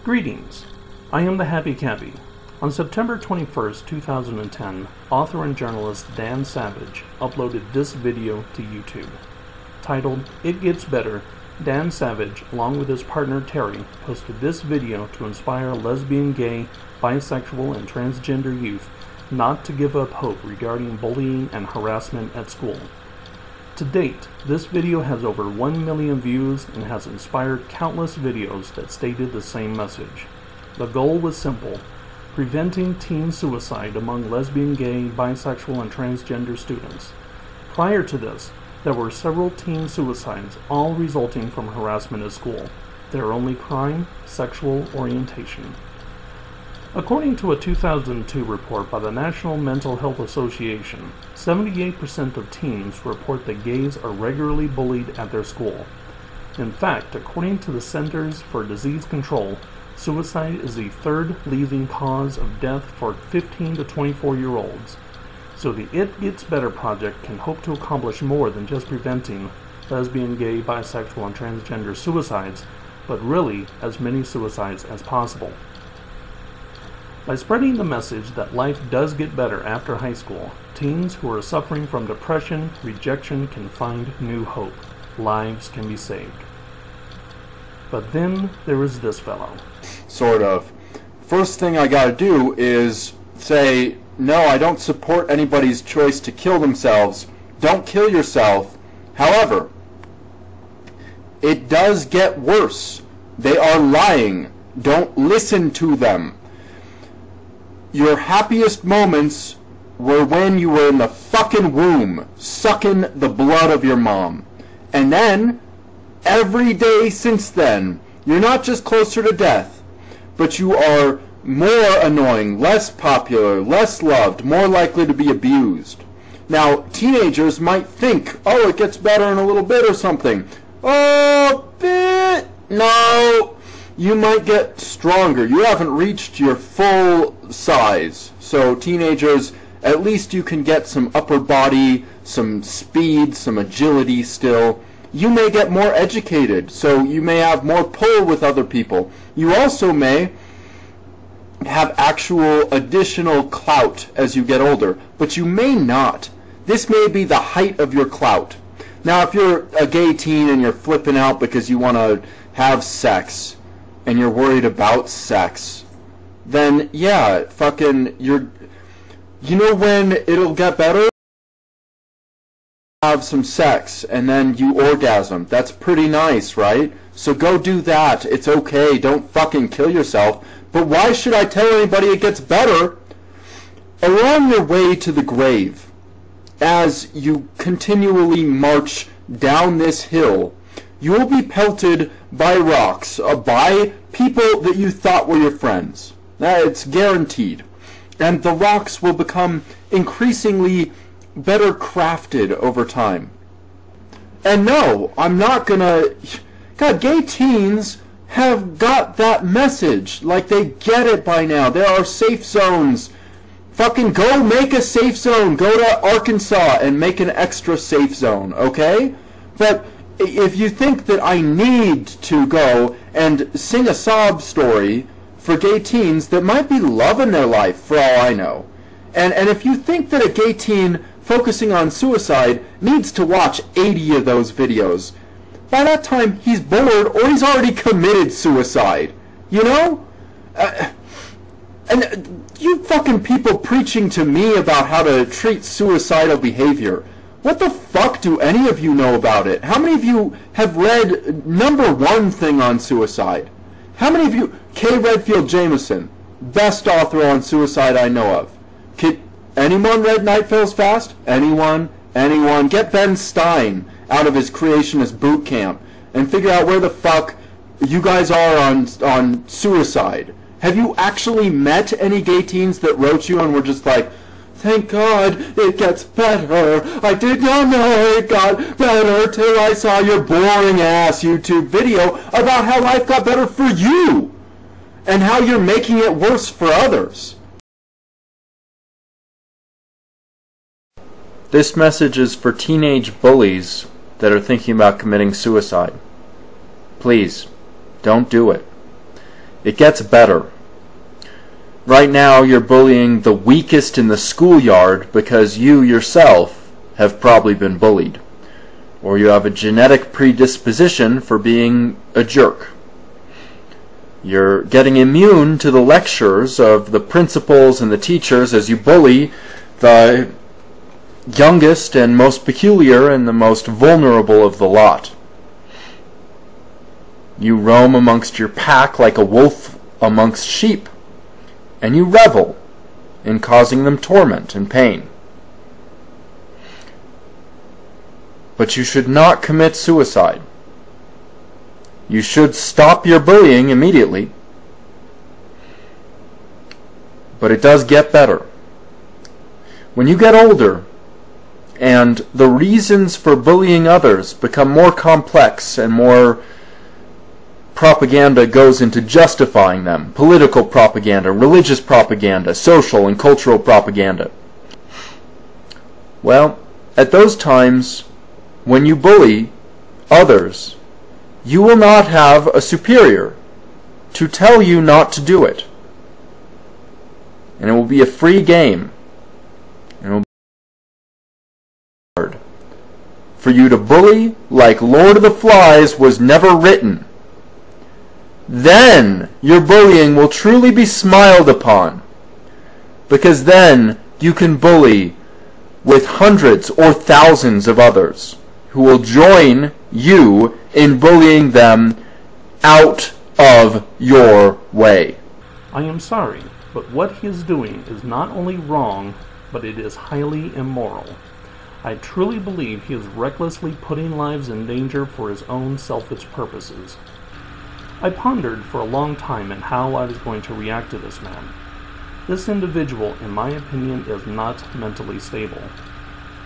Greetings, I am the Happy Cabbie. On September 21st, 2010, author and journalist Dan Savage uploaded this video to YouTube. Titled, It Gets Better, Dan Savage, along with his partner Terry, posted this video to inspire lesbian, gay, bisexual, and transgender youth not to give up hope regarding bullying and harassment at school. To date, this video has over 1 million views and has inspired countless videos that stated the same message. The goal was simple: preventing teen suicide among lesbian, gay, bisexual, and transgender students. Prior to this, there were several teen suicides, all resulting from harassment at school. Their only crime: sexual orientation. According to a 2002 report by the National Mental Health Association, 78% of teens report that gays are regularly bullied at their school. In fact, according to the Centers for Disease Control, suicide is the third leading cause of death for 15 to 24-year-olds. So the It Gets Better project can hope to accomplish more than just preventing lesbian, gay, bisexual, and transgender suicides, but really as many suicides as possible. By spreading the message that life does get better after high school, teens who are suffering from depression, rejection can find new hope. Lives can be saved. But then there is this fellow. Sort of. First thing I gotta do is say, no, I don't support anybody's choice to kill themselves. Don't kill yourself. However, it does get worse. They are lying. Don't listen to them. Your happiest moments were when you were in the fucking womb, sucking the blood of your mom. And then, every day since then, you're not just closer to death, but you are more annoying, less popular, less loved, more likely to be abused. Now, teenagers might think, oh, it gets better in a little bit or something. Oh, bit. No. You might get stronger. You haven't reached your full size. So teenagers, at least you can get some upper body, some speed, some agility still. You may get more educated, so you may have more pull with other people. You also may have actual additional clout as you get older, but you may not. This may be the height of your clout. Now, if you're a gay teen and you're flipping out because you want to have sex, and you're worried about sex, then yeah, fucking, you know when it'll get better? Have some sex, and then you orgasm. That's pretty nice, right? So go do that. It's okay. Don't fucking kill yourself. But why should I tell anybody it gets better? Along your way to the grave, as you continually march down this hill, you will be pelted by rocks, by people that you thought were your friends. It's guaranteed. And the rocks will become increasingly better crafted over time. And no, I'm not gonna... God, gay teens have got that message. Like, they get it by now. There are safe zones. Fucking go make a safe zone. Go to Arkansas and make an extra safe zone, okay? But if you think that I need to go and sing a sob story for gay teens that might be loving their life for all I know, and if you think that a gay teen focusing on suicide needs to watch 80 of those videos, by that time he's bored or he's already committed suicide, you know? And you fucking people preaching to me about how to treat suicidal behavior, what the fuck do any of you know about it? How many of you have read #1 thing on suicide? How many of you... K. Redfield Jameson, best author on suicide I know of. Anyone read Night Falls Fast? Anyone? Anyone? Get Ben Stein out of his creationist boot camp and figure out where the fuck you guys are on suicide. Have you actually met any gay teens that wrote you and were just like, thank God it gets better. I did not know it got better till I saw your boring ass YouTube video about how life got better for you and how you're making it worse for others. This message is for teenage bullies that are thinking about committing suicide. Please, don't do it. It gets better. Right now you're bullying the weakest in the schoolyard because you yourself have probably been bullied, or you have a genetic predisposition for being a jerk. You're getting immune to the lectures of the principals and the teachers as you bully the youngest and most peculiar and the most vulnerable of the lot. You roam amongst your pack like a wolf amongst sheep, and you revel in causing them torment and pain. But you should not commit suicide. You should stop your bullying immediately. But it does get better. When you get older, and the reasons for bullying others become more complex and more propaganda goes into justifying them, political propaganda, religious propaganda, social and cultural propaganda. Well, at those times, when you bully others, you will not have a superior to tell you not to do it. And it will be a free game. And it will be hard for you to bully like Lord of the Flies was never written. Then your bullying will truly be smiled upon, because then you can bully with hundreds or thousands of others who will join you in bullying them out of your way. I am sorry, but what he is doing is not only wrong, but it is highly immoral. I truly believe he is recklessly putting lives in danger for his own selfish purposes. I pondered for a long time on how I was going to react to this man. This individual, in my opinion, is not mentally stable.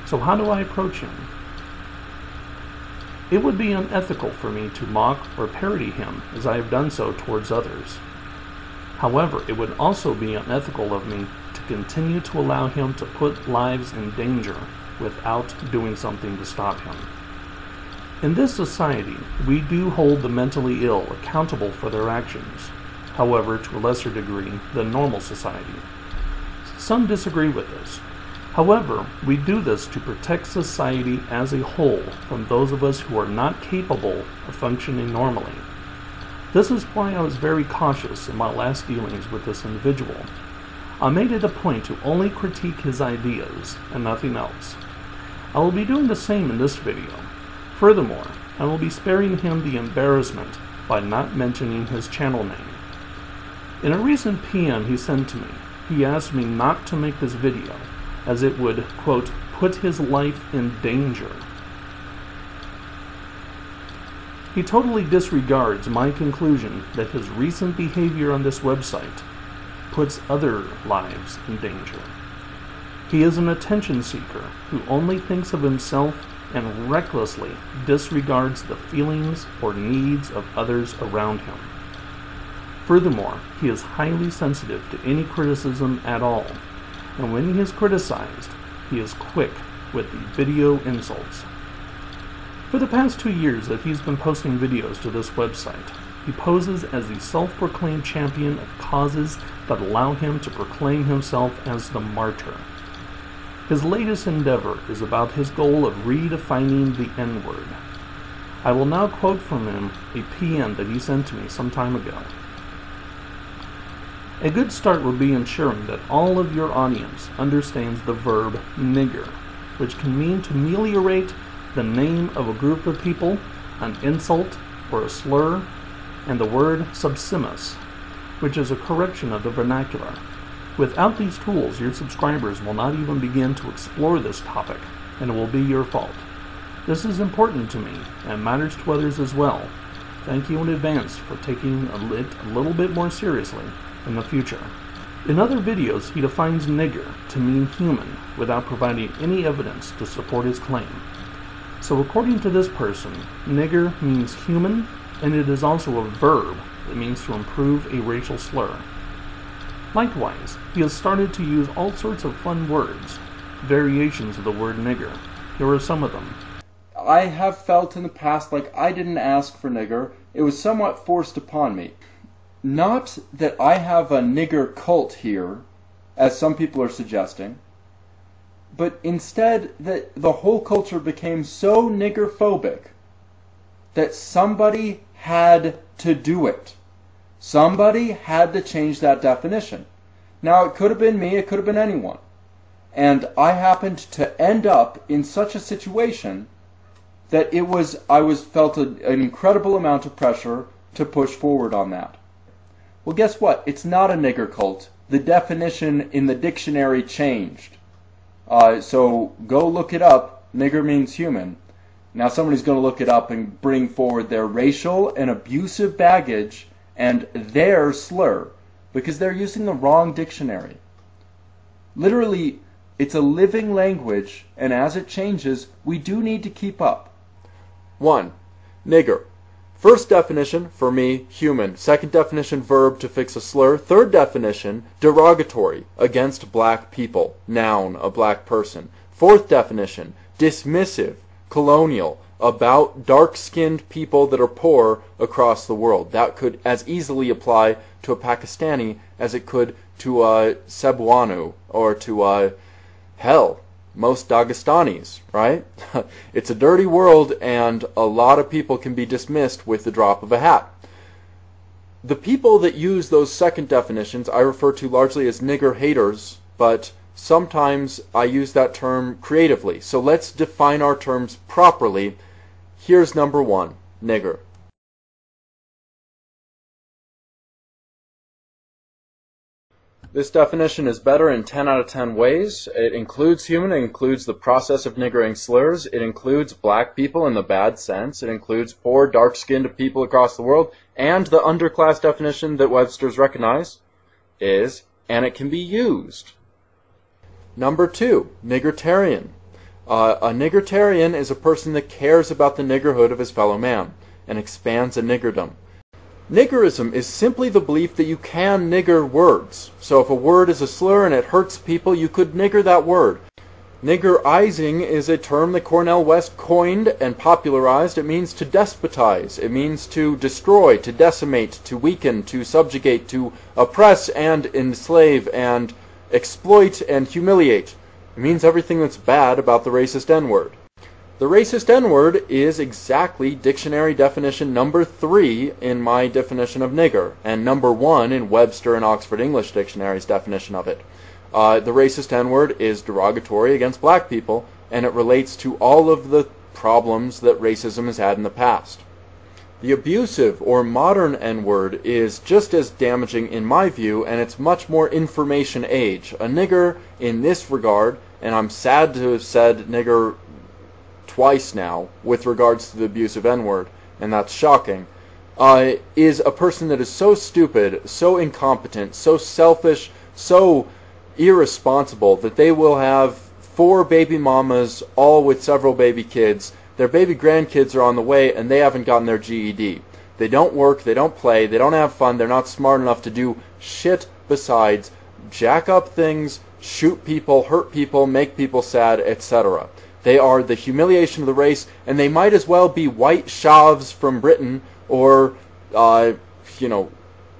So how do I approach him? It would be unethical for me to mock or parody him as I have done so towards others. However, it would also be unethical of me to continue to allow him to put lives in danger without doing something to stop him. In this society, we do hold the mentally ill accountable for their actions, however, to a lesser degree than normal society. Some disagree with this. However, we do this to protect society as a whole from those of us who are not capable of functioning normally. This is why I was very cautious in my last dealings with this individual. I made it a point to only critique his ideas and nothing else. I will be doing the same in this video. Furthermore, I will be sparing him the embarrassment by not mentioning his channel name. In a recent PM he sent to me, he asked me not to make this video, as it would, quote, put his life in danger. He totally disregards my conclusion that his recent behavior on this website puts other lives in danger. He is an attention seeker who only thinks of himself and recklessly disregards the feelings or needs of others around him. Furthermore, he is highly sensitive to any criticism at all, and when he is criticized, he is quick with the video insults. For the past 2 years that he's been posting videos to this website, he poses as the self-proclaimed champion of causes that allow him to proclaim himself as the martyr. His latest endeavor is about his goal of redefining the N-word. I will now quote from him a PM that he sent to me some time ago. A good start would be ensuring that all of your audience understands the verb nigger, which can mean to ameliorate the name of a group of people, an insult or a slur, and the word subsimus, which is a correction of the vernacular. Without these tools, your subscribers will not even begin to explore this topic, and it will be your fault. This is important to me, and matters to others as well. Thank you in advance for taking it a little bit more seriously in the future. In other videos, he defines nigger to mean human without providing any evidence to support his claim. So according to this person, nigger means human, and it is also a verb that means to improve a racial slur. Likewise, he has started to use all sorts of fun words, variations of the word nigger. Here are some of them. I have felt in the past like I didn't ask for nigger. It was somewhat forced upon me. not that I have a nigger cult here, as some people are suggesting, but instead that the whole culture became so nigger-phobic that somebody had to do it. Somebody had to change that definition. Now, it could have been me, it could have been anyone. And I happened to end up in such a situation that I felt an incredible amount of pressure to push forward on that. Well, guess what? It's not a nigger cult. The definition in the dictionary changed. So go look it up. Nigger means human. Now somebody's going to look it up and bring forward their racial and abusive baggage and their slur, because they're using the wrong dictionary. Literally, it's a living language, and as it changes, we do need to keep up. 1. Nigger. First definition, for me, human. Second definition, verb to fix a slur. Third definition, derogatory, against black people. Noun, a black person. Fourth definition, dismissive, colonial, about dark-skinned people that are poor across the world. That could as easily apply to a Pakistani as it could to a Cebuano or to hell, most Dagestanis, right? It's a dirty world, and a lot of people can be dismissed with the drop of a hat. The people that use those second definitions I refer to largely as nigger haters, but sometimes I use that term creatively. So let's define our terms properly. Here's number 1, nigger. This definition is better in 10 out of 10 ways. It includes human, it includes the process of niggering slurs, it includes black people in the bad sense, it includes poor, dark-skinned people across the world, and the underclass definition that Webster's recognized is, and it can be used. Number 2, niggertarian. A niggertarian is a person that cares about the niggerhood of his fellow man and expands a niggerdom. Niggerism is simply the belief that you can nigger words. So if a word is a slur and it hurts people, you could nigger that word. Niggerizing is a term that Cornel West coined and popularized. It means to despotize. It means to destroy, to decimate, to weaken, to subjugate, to oppress and enslave and exploit and humiliate. It means everything that's bad about the racist N-word. The racist N-word is exactly dictionary definition number 3 in my definition of nigger, and number 1 in Webster and Oxford English Dictionary's definition of it. The racist N-word is derogatory against black people, and it relates to all of the problems that racism has had in the past. The abusive or modern N-word is just as damaging in my view, and it's much more information age. A nigger in this regard, and I'm sad to have said nigger twice now with regards to the abusive N-word, and that's shocking, is a person that is so stupid, so incompetent, so selfish, so irresponsible that they will have 4 baby mamas, all with several baby kids. Their baby grandkids are on the way, and they haven't gotten their GED. They don't work, they don't play, they don't have fun, they're not smart enough to do shit besides jack up things, shoot people, hurt people, make people sad, etc. They are the humiliation of the race, and they might as well be white shavs from Britain or,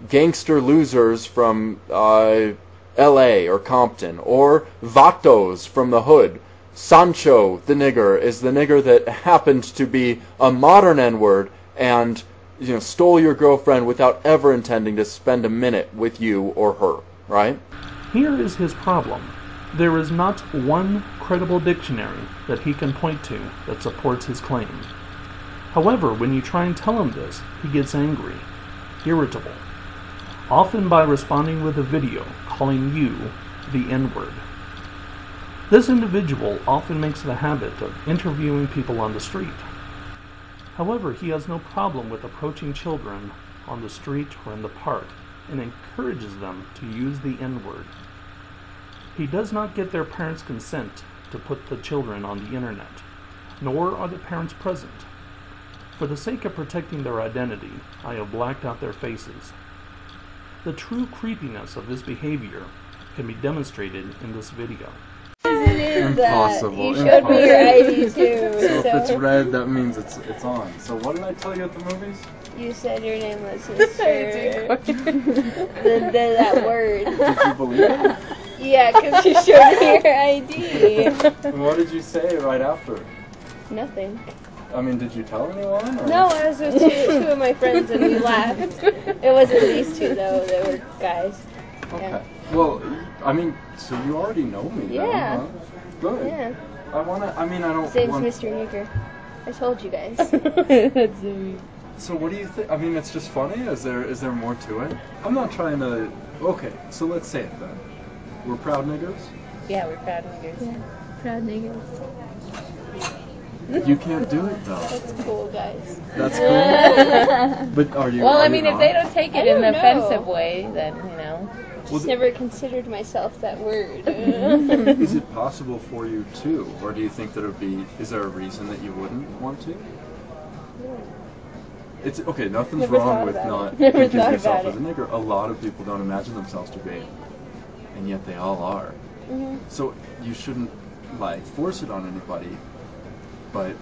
gangster losers from L.A. or Compton, or vatos from the hood. Sancho, the nigger, is the nigger that happened to be a modern N-word and stole your girlfriend without ever intending to spend a minute with you or her, right? Here is his problem. There is not one credible dictionary that he can point to that supports his claim. However, when you try and tell him this, he gets angry, irritable, often by responding with a video calling you the N-word. This individual often makes it a habit of interviewing people on the street. However, he has no problem with approaching children on the street or in the park and encourages them to use the N-word. He does not get their parents' consent to put the children on the internet, nor are the parents present. For the sake of protecting their identity, I have blacked out their faces. The true creepiness of this behavior can be demonstrated in this video. Impossible. You showed me your ID too. So if it's red, that means it's on. So what did I tell you at the movies? You said your name was Mr. then that word. Did you believe it? Yeah, because you showed me your ID. What did you say right after? Nothing. I mean, did you tell anyone? Or? No, I was with two of my friends and we laughed. It wasn't these two though, they were guys. Okay. Yeah. Well, I mean, so you already know me then, Yeah. huh? Good. Yeah. I don't His name's want... Mr. Nigger. I told you guys. That's so So what do you think? I mean, it's just funny? Is there more to it? I'm not trying to... Okay, so let's say it then. We're proud niggers? Yeah, we're proud niggers. Yeah. Proud niggers. You can't do it though. That's cool, guys. That's cool. But are you? Well, are I you mean, not? if they don't take I it in don't an know. offensive way, then, you know. Just never considered myself that word. Is it possible for you to, or do you think that it would be? Is there a reason that you wouldn't want to? It's okay. Nothing's Never wrong thought with about not it. Never thinking of thought yourself about as a nigger. A lot of people don't imagine themselves to be, and yet they all are. Mhm. So you shouldn't like force it on anybody, but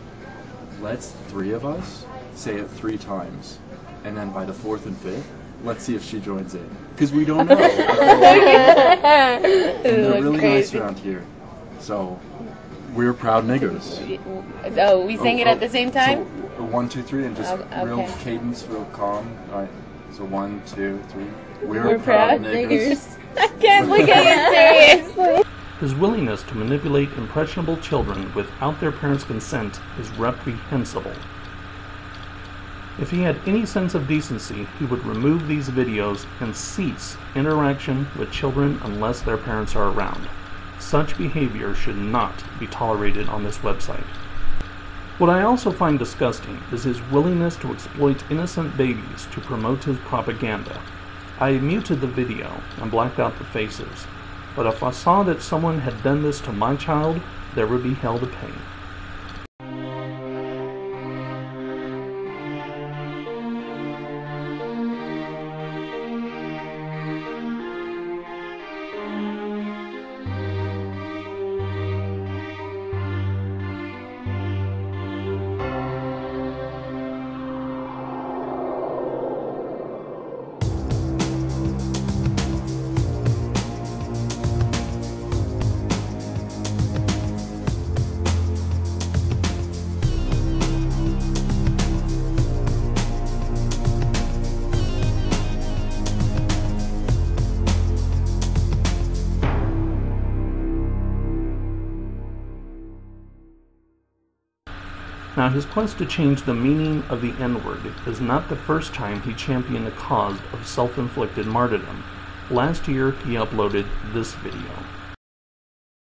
let's 3 of us say it 3 times, and then by the 4th and 5th, let's see if she joins in. Because we don't know. And they're really nice around here. So, we're proud niggers. Oh, we sang it at the same time? So, 1, 2, 3, and just Okay. real cadence, real calm. Alright, so 1, 2, 3. We're proud niggers. I can't look at you seriously. His willingness to manipulate impressionable children without their parents' consent is reprehensible. If he had any sense of decency, he would remove these videos and cease interaction with children unless their parents are around. Such behavior should not be tolerated on this website. What I also find disgusting is his willingness to exploit innocent babies to promote his propaganda. I muted the video and blacked out the faces, but if I saw that someone had done this to my child, there would be hell to pay. Now, his quest to change the meaning of the N-word is not the first time he championed the cause of self-inflicted martyrdom. Last year, he uploaded this video.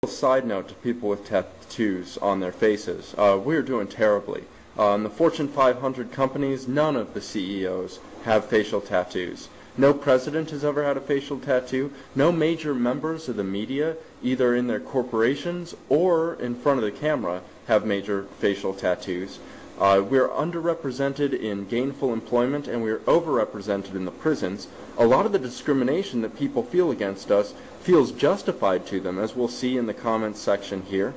Side note to people with tattoos on their faces. We're doing terribly. In the Fortune 500 companies, none of the CEOs have facial tattoos. No president has ever had a facial tattoo. No major members of the media, either in their corporations or in front of the camera, have major facial tattoos. We're underrepresented in gainful employment, and we're overrepresented in the prisons. A lot of the discrimination that people feel against us feels justified to them, as we'll see in the comments section here.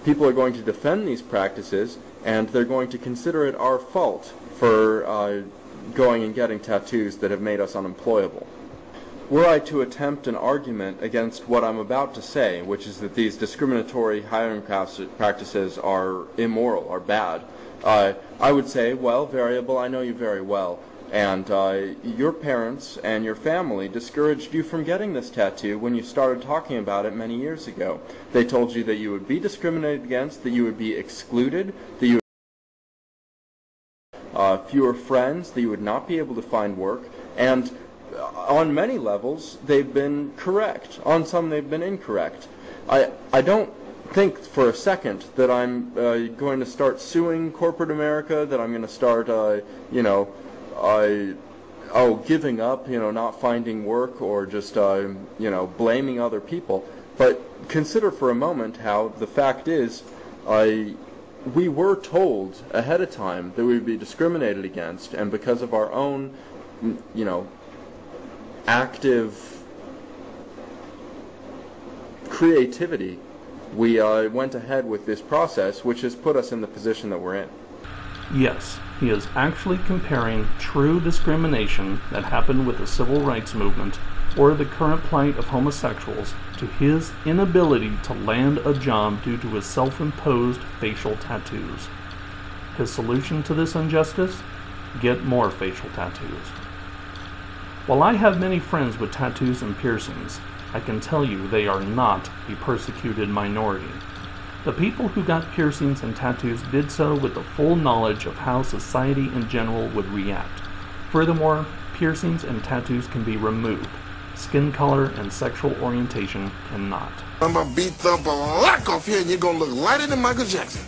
People are going to defend these practices, and they're going to consider it our fault for going and getting tattoos that have made us unemployable. Were I to attempt an argument against what I'm about to say, which is that these discriminatory hiring practices are immoral, are bad, I would say, well, variable, I know you very well, and your parents and your family discouraged you from getting this tattoo when you started talking about it many years ago. They told you that you would be discriminated against, that you would be excluded, that you would fewer friends, that you would not be able to find work, and on many levels they've been correct. On some they've been incorrect. I don't think for a second that I'm going to start suing corporate America, that I'm going to start giving up, not finding work, or just blaming other people. But consider for a moment how the fact is we were told ahead of time that we would be discriminated against, and because of our own, active creativity, we went ahead with this process, which has put us in the position that we're in. Yes, he is actually comparing true discrimination that happened with the civil rights movement or the current plight of homosexuals to his inability to land a job due to his self-imposed facial tattoos. His solution to this injustice? Get more facial tattoos. While I have many friends with tattoos and piercings, I can tell you they are not a persecuted minority. The people who got piercings and tattoos did so with the full knowledge of how society in general would react. Furthermore, piercings and tattoos can be removed. Skin color and sexual orientation cannot. I'm gonna beat the block off here and you're gonna look lighter than Michael Jackson.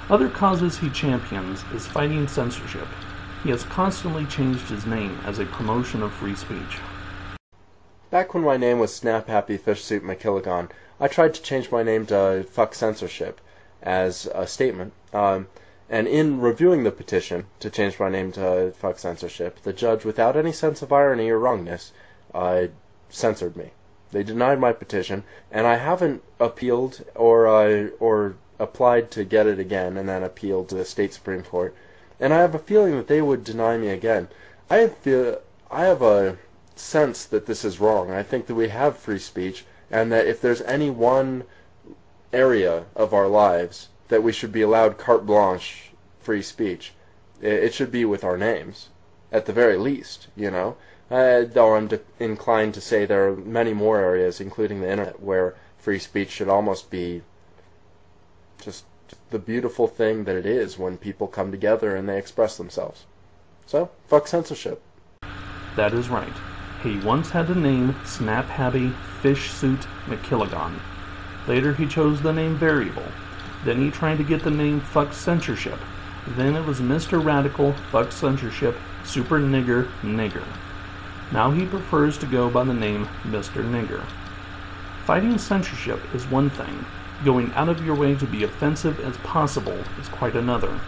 Other causes he champions is fighting censorship. He has constantly changed his name as a promotion of free speech. Back when my name was Snap Happy Fish Soup McKilligan, I tried to change my name to Fuck Censorship as a statement. And in reviewing the petition to change my name to Fuck Censorship, the judge, without any sense of irony or wrongness, censored me. They denied my petition, and I haven't appealed or applied to get it again and then appealed to the state Supreme Court. And I have a feeling that they would deny me again. I have a sense that this is wrong. I think that we have free speech, and that if there's any one area of our lives that we should be allowed carte blanche free speech, it should be with our names, at the very least, you know? Though I'm inclined to say there are many more areas, including the internet, where free speech should almost be just the beautiful thing that it is when people come together and they express themselves. So, fuck censorship. That is right. He once had the name Snap Happy Fish Suit McKilligan. Later he chose the name Variable. Then he tried to get the name Fuck Censorship. Then it was Mr. Radical Fuck Censorship Super Nigger Nigger. Now he prefers to go by the name Mr. Nigger. Fighting censorship is one thing. Going out of your way to be offensive as possible is quite another.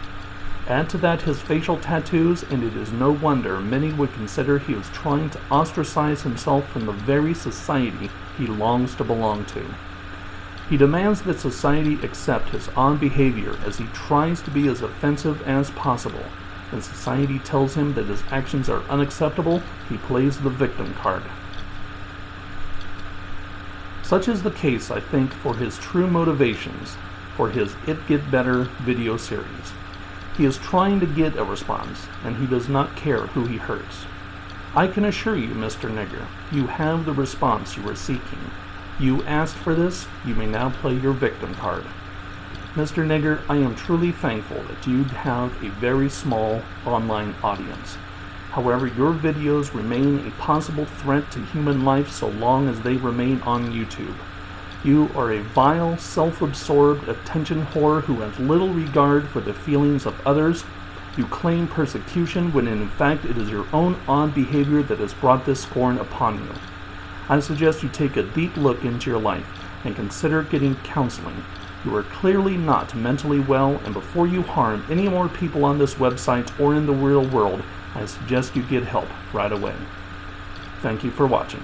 Add to that his facial tattoos, and it is no wonder many would consider he was trying to ostracize himself from the very society he longs to belong to. He demands that society accept his odd behavior as he tries to be as offensive as possible. When society tells him that his actions are unacceptable, he plays the victim card. Such is the case, I think, for his true motivations for his It Get Better video series. He is trying to get a response, and he does not care who he hurts. I can assure you, Mr. Nigger, you have the response you are seeking. You asked for this, you may now play your victim card. Mr. Nigger, I am truly thankful that you have a very small online audience. However, your videos remain a possible threat to human life so long as they remain on YouTube. You are a vile, self-absorbed attention whore who has little regard for the feelings of others. You claim persecution when in fact it is your own odd behavior that has brought this scorn upon you. I suggest you take a deep look into your life and consider getting counseling. You are clearly not mentally well, and before you harm any more people on this website or in the real world, I suggest you get help right away. Thank you for watching.